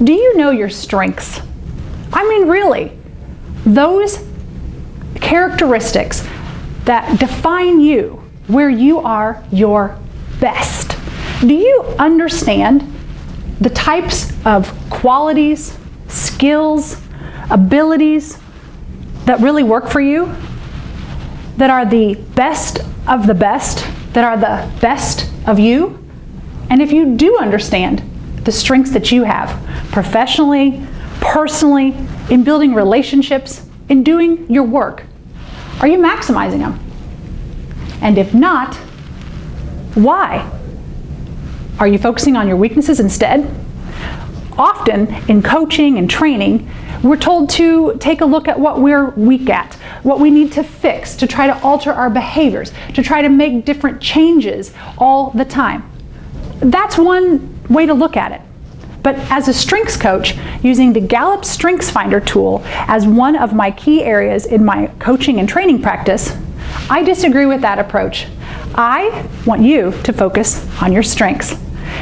Do you know your strengths? I mean, really, those characteristics that define you, where you are your best. Do you understand the types of qualities, skills, abilities that really work for you, that are the best of the best, that are the best of you? And if you do understand the strengths that you have professionally, personally, in building relationships, in doing your work, are you maximizing them? And if not, why? Are you focusing on your weaknesses instead? Often in coaching and training, we're told to take a look at what we're weak at, what we need to fix, to try to alter our behaviors, to try to make different changes all the time. That's one way to look at it. But as a strengths coach, using the Gallup Strengths Finder tool as one of my key areas in my coaching and training practice, I disagree with that approach. I want you to focus on your strengths.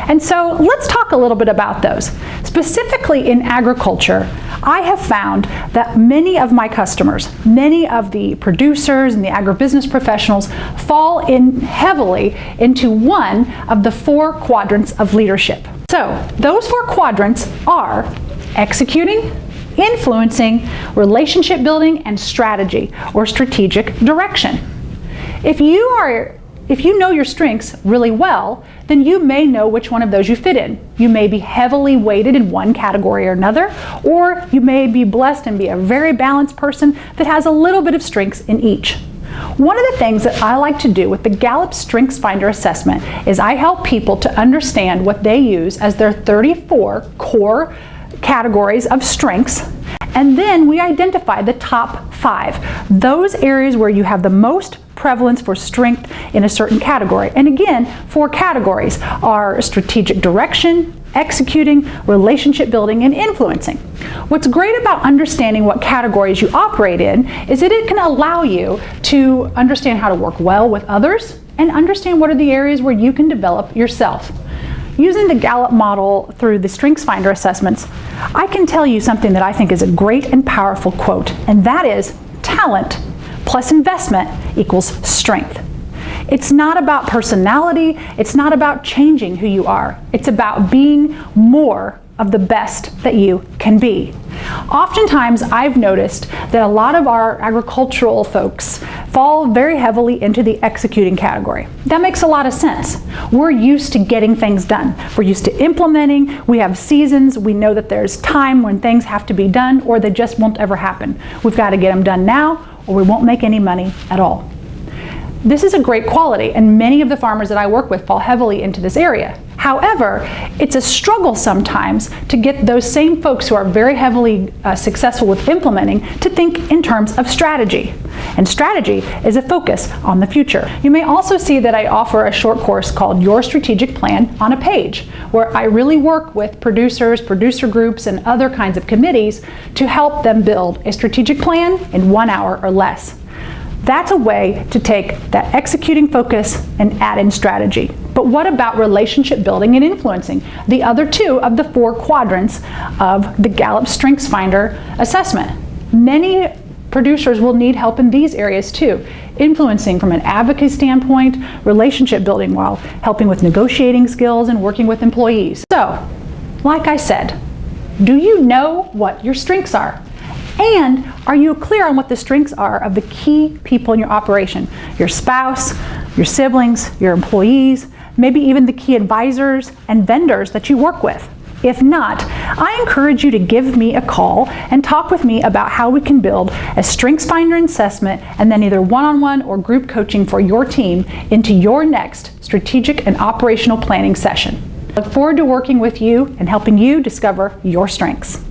And so let's talk a little bit about those. Specifically in agriculture, I have found that many of my customers, many of the producers and the agribusiness professionals fall in heavily into one of the 4 quadrants of leadership. So those 4 quadrants are executing, influencing, relationship building, and strategy or strategic direction. If you know your strengths really well, then you may know which one of those you fit in. You may be heavily weighted in one category or another, or you may be blessed and be a very balanced person that has a little bit of strengths in each. One of the things that I like to do with the Gallup Strengths Finder assessment is I help people to understand what they use as their 34 core categories of strengths, and then we identify the top 5, those areas where you have the most prevalence for strength in a certain category. And again, 4 categories are strategic direction, executing, relationship building, and influencing. What's great about understanding what categories you operate in is that it can allow you to understand how to work well with others and understand what are the areas where you can develop yourself. Using the Gallup model through the Strengths Finder assessments, I can tell you something that I think is a great and powerful quote, and that is, talent plus investment equals strength. It's not about personality, it's not about changing who you are, it's about being more of the best that you can be. Oftentimes I've noticed that a lot of our agricultural folks fall very heavily into the executing category. That makes a lot of sense. We're used to getting things done. We're used to implementing, we have seasons, we know that there's time when things have to be done or they just won't ever happen. We've got to get them done now or we won't make any money at all. This is a great quality, and many of the farmers that I work with fall heavily into this area. However, it's a struggle sometimes to get those same folks who are very heavily successful with implementing to think in terms of strategy. And strategy is a focus on the future. You may also see that I offer a short course called Your Strategic Plan on a Page, where I really work with producers, producer groups, and other kinds of committees to help them build a strategic plan in 1 hour or less. That's a way to take that executing focus and add in strategy. But what about relationship building and influencing? The other 2 of the 4 quadrants of the Gallup Strengths Finder assessment. Many producers will need help in these areas too. Influencing from an advocacy standpoint, relationship building while helping with negotiating skills and working with employees. So, like I said, do you know what your strengths are? And are you clear on what the strengths are of the key people in your operation? Your spouse, your siblings, your employees, maybe even the key advisors and vendors that you work with. If not, I encourage you to give me a call and talk with me about how we can build a Strengths Finder assessment and then either one-on-one or group coaching for your team into your next strategic and operational planning session. I look forward to working with you and helping you discover your strengths.